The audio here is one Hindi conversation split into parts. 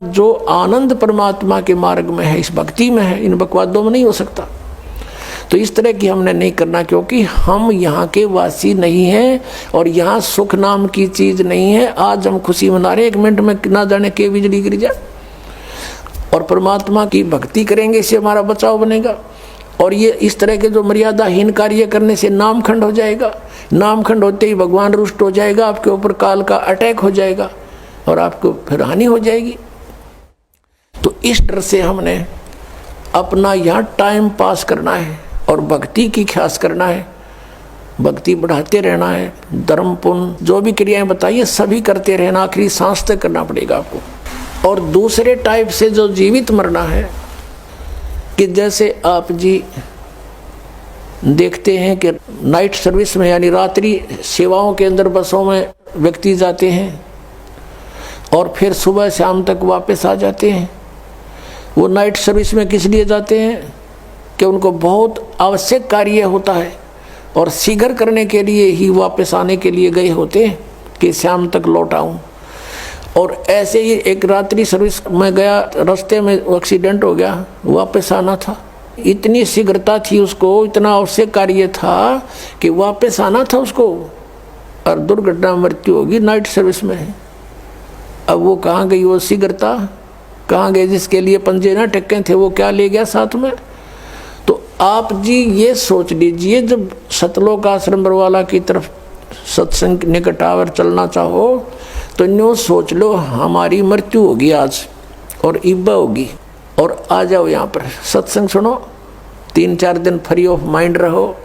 जो आनंद परमात्मा के मार्ग में है, इस भक्ति में है, इन बकवादों में नहीं हो सकता। तो इस तरह की हमने नहीं करना, क्योंकि हम यहाँ के वासी नहीं हैं और यहाँ सुख नाम की चीज नहीं है। आज हम खुशी मना रहे, 1 मिनट में ना जाने के बिजली गिर जाए। और परमात्मा की भक्ति करेंगे, इससे हमारा बचाव बनेगा। और ये इस तरह के जो मर्यादाहीन कार्य करने से नामखंड हो जाएगा। नामखंड होते ही भगवान रुष्ट हो जाएगा, आपके ऊपर काल का अटैक हो जाएगा और आपको फिर हानि हो जाएगी। तो इस डर से हमने अपना यहाँ टाइम पास करना है और भक्ति की ख्यास करना है, भक्ति बढ़ाते रहना है। धर्म पुण्य जो भी क्रियाएं बताइए सभी करते रहना, आखिरी सांस तक करना पड़ेगा आपको। और दूसरे टाइप से जो जीवित मरना है, कि जैसे आप जी देखते हैं कि नाइट सर्विस में यानी रात्रि सेवाओं के अंदर बसों में व्यक्ति जाते हैं और फिर सुबह शाम तक वापस आ जाते हैं। वो नाइट सर्विस में किस लिए जाते हैं कि उनको बहुत आवश्यक कार्य होता है और शीघ्र करने के लिए ही वापस आने के लिए गए होते हैं कि शाम तक लौट आऊं। और ऐसे ही एक रात्रि सर्विस में गया, रास्ते में एक्सीडेंट हो गया, वापस आना था। इतनी शीघ्रता थी उसको, इतना आवश्यक कार्य था कि वापस आना था उसको, और दुर्घटना मृत्यु होगी नाइट सर्विस में। अब वो कहाँ गई वो शीघ्रता, कहाँ गए जिसके लिए पंजे ना टक्के थे, वो क्या ले गया साथ में। तो आप जी ये सोच लीजिए, जब सतलोक आश्रम बरवाला की तरफ सत्संग निकटावर चलना चाहो तो न्यू सोच लो हमारी मृत्यु होगी आज और इब्बा होगी, और आ जाओ यहाँ पर सत्संग सुनो, 3-4 दिन फ्री ऑफ माइंड रहो,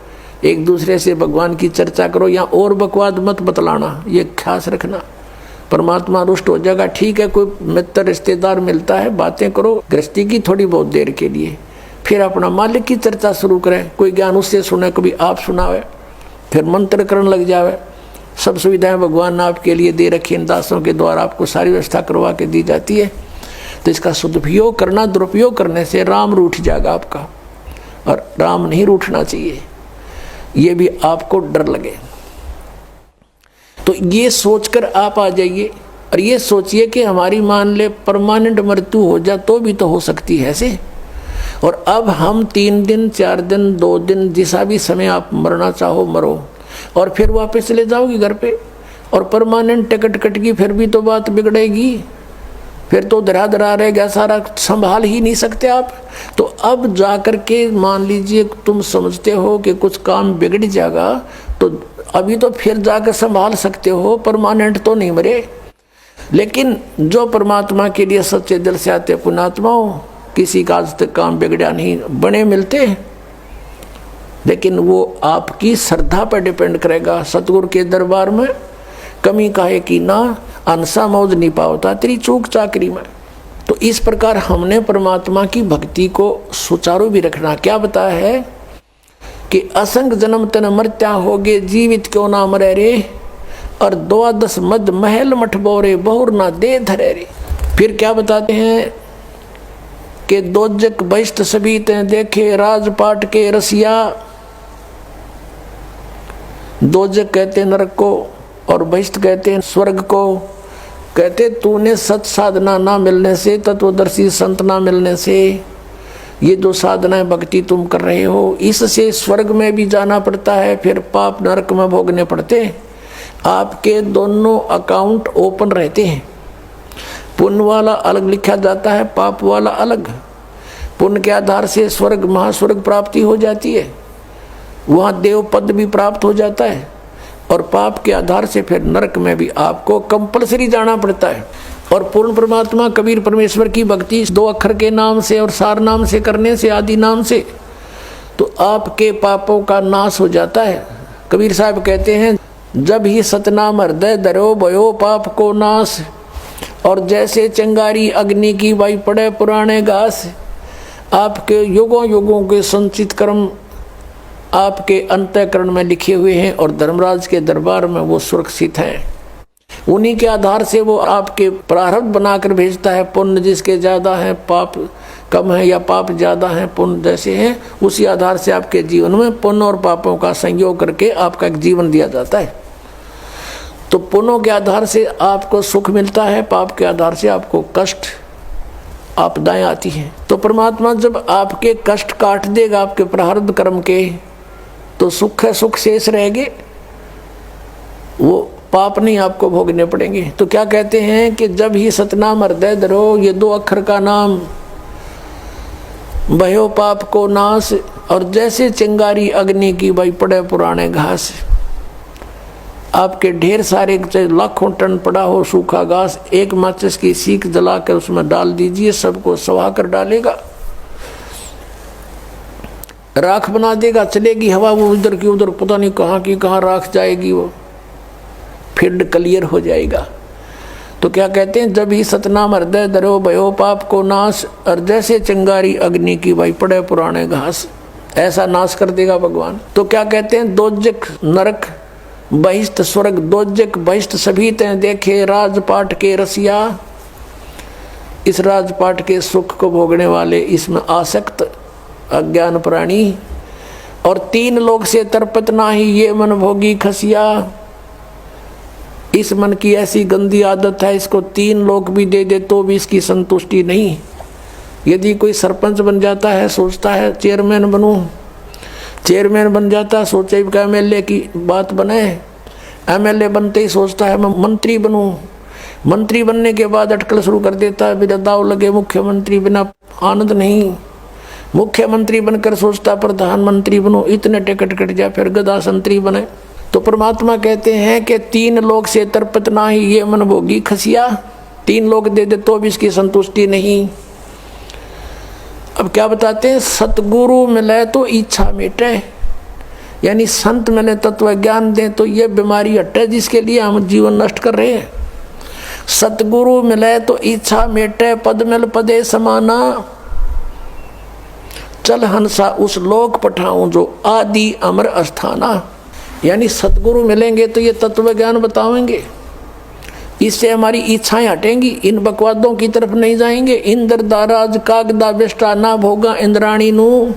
एक दूसरे से भगवान की चर्चा करो। यहाँ और बकवाद मत बतलाना, ये ख्यास रखना। परमात्मा रुष्ट हो जाएगा, ठीक है, कोई मित्र रिश्तेदार मिलता है, बातें करो गृहस्थी की थोड़ी बहुत देर के लिए, फिर अपना मालिक की चर्चा शुरू करें। कोई ज्ञान उससे सुने, कभी आप सुनावे, फिर मंत्र करने लग जावे। सब सुविधाएं भगवान ने आपके लिए दे रखी, इन दासों के द्वारा आपको सारी व्यवस्था करवा के दी जाती है। तो इसका सदुपयोग करना, दुरुपयोग करने से राम रूठ जाएगा आपका, और राम नहीं रूठना चाहिए, ये भी आपको डर लगे। तो ये सोचकर आप आ जाइए और ये सोचिए कि हमारी मान ले परमानेंट मृत्यु हो जाए तो भी तो हो सकती है ऐसे। और अब हम 3 दिन 4 दिन 2 दिन जिसा भी समय आप मरना चाहो मरो, और फिर वापस चले जाओगे घर पे, और परमानेंट टिकट कटगी फिर भी तो बात बिगड़ेगी, फिर तो धरा धरा रहेगा, सारा संभाल ही नहीं सकते आप। तो अब जाकर के मान लीजिए तुम समझते हो कि कुछ काम बिगड़ जाएगा, तो अभी तो फिर जाकर संभाल सकते हो, परमानेंट तो नहीं मरे। लेकिन जो परमात्मा के लिए सच्चे दिल से आते पुण्यात्माओं, किसी का आज तक काम बिगड़ा नहीं, बने मिलते, लेकिन वो आपकी श्रद्धा पर डिपेंड करेगा। सतगुरु के दरबार में कमी काहे की ना, अनसा मौज नहीं पावता तेरी चूक चाकरी में। तो इस प्रकार हमने परमात्मा की भक्ति को सुचारू भी रखना। क्या बताया है कि असंग जन्म तन मर्त्या होगे, जीवित क्यों ना मरे रे, और 12 मद महल मठ बोरे, बहुर ना दे धरे रे। फिर क्या बताते हैं कि दोजक बहिष्ट सभी ते देखे, राजपाट के रसिया। दोजक कहते हैं नरक को और बहिष्ट कहते हैं स्वर्ग को। कहते तूने सत साधना ना मिलने से, तत्वदर्शी संत ना मिलने से, ये जो साधनाएं भक्ति तुम कर रहे हो, इससे स्वर्ग में भी जाना पड़ता है, फिर पाप नरक में भोगने पड़ते हैं। आपके दोनों अकाउंट ओपन रहते हैं, पुण्य वाला अलग लिखा जाता है, पाप वाला अलग। पुण्य के आधार से स्वर्ग महास्वर्ग प्राप्ति हो जाती है, वहाँ देव पद भी प्राप्त हो जाता है, और पाप के आधार से फिर नरक में भी आपको कंपलसरी जाना पड़ता है। और पूर्ण परमात्मा कबीर परमेश्वर की भक्ति 2 अक्षर के नाम से और सार नाम से करने से, आदि नाम से, तो आपके पापों का नाश हो जाता है। कबीर साहब कहते हैं, जब ही सतनाम हृदय धरो भयो पाप को नाश, और जैसे चिंगारी अग्नि की वाई पड़े पुराने घास। आपके युगों युगों के संचित कर्म आपके अंतःकरण में लिखे हुए हैं और धर्मराज के दरबार में वो सुरक्षित हैं। उन्हीं के आधार से वो आपके प्रारब्ध बनाकर भेजता है। पुण्य जिसके ज़्यादा है, पाप कम है, या पाप ज़्यादा है पुण्य जैसे हैं, उसी आधार से आपके जीवन में पुण्य और पापों का संयोग करके आपका एक जीवन दिया जाता है। तो पुण्यों के आधार से आपको सुख मिलता है, पाप के आधार से आपको कष्ट आपदाएं आती हैं। तो परमात्मा जब आपके कष्ट काट देगा आपके प्रारब्ध कर्म के, तो सुख है, सुख शेष रहेंगे, वो पाप नहीं आपको भोगने पड़ेंगे। तो क्या कहते हैं कि जब ही सतनाम हृदय धरो, ये 2 अक्षर का नाम, भयो पाप को नाश, और जैसे चिंगारी अग्नि की भाई पड़े पुराने घास। आपके ढेर सारे लाखों टन पड़ा हो सूखा घास, एक माचिस की सीख जला कर उसमें डाल दीजिए, सबको सवा कर डालेगा, राख बना देगा। चलेगी हवा वो उधर की उधर, पता नहीं कहाँ की कहाँ राख जाएगी, वो फील्ड क्लियर हो जाएगा। तो क्या कहते हैं, जब ही सतनाम हृदय धरो भयो पाप को नाश, और जैसे चिंगारी अग्नि की भाई पड़े पुराने घास, ऐसा नाश कर देगा भगवान। तो क्या कहते हैं, दोजक नरक बहिष्ठ स्वर्ग, दोजक बहिष्ठ सभी ते देखे राजपाट के रसिया। इस राजपाट के सुख को भोगने वाले, इसमें आसक्त अज्ञान प्राणी, और 3 लोक से तरपत नाही ये मन भोगी खसिया। इस मन की ऐसी गंदी आदत है, इसको 3 लोक भी दे दे तो भी इसकी संतुष्टि नहीं। यदि कोई सरपंच बन जाता है, सोचता है चेयरमैन बनूं, चेयरमैन बन जाता है, सोचे कि एमएलए की बात बने, एमएलए बनते ही सोचता है मैं मंत्री बनूं, मंत्री बनने के बाद अटकल शुरू कर देता है, बिना दाव लगे मुख्यमंत्री, बिना आनंद नहीं। मुख्यमंत्री बनकर सोचता प्रधानमंत्री बनूं, इतने टिकट कट जाए, फिर गदा संतरी बने। तो परमात्मा कहते हैं कि 3 लोक से तरपत नाही ये मन भोगी खसिया। 3 लोक दे दे तो भी इसकी संतुष्टि नहीं। अब क्या बताते हैं, सतगुरु मिले तो इच्छा मिटे, यानी संत मिले तत्व ज्ञान दें तो ये बीमारी हटे जिसके लिए हम जीवन नष्ट कर रहे हैं। सतगुरु मिले तो इच्छा मिटे, पद मिल पदे समाना, चल हंसा उस लोक पठाऊं जो आदि अमर अस्थाना। यानी सतगुरु मिलेंगे तो ये तत्व ज्ञान बताएंगे, इससे हमारी इच्छाएं हटेंगी, इन बकवादों की तरफ नहीं जाएंगे। इंद्र दाराज कागदा बेष्टा ना भोगा इंद्राणी नू।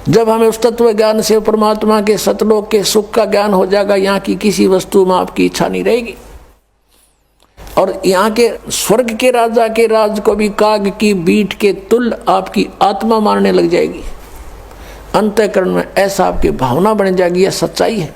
जब हमें उस तत्व ज्ञान से परमात्मा के सतलोक के सुख का ज्ञान हो जाएगा, यहाँ की किसी वस्तु में आपकी इच्छा नहीं रहेगी। और यहाँ के स्वर्ग के राजा के राज को भी काग की बीट के तुल्य आपकी आत्मा मानने लग जाएगी। अंतःकरण में ऐसा आपकी भावना बन जाएगी, यह सच्चाई है।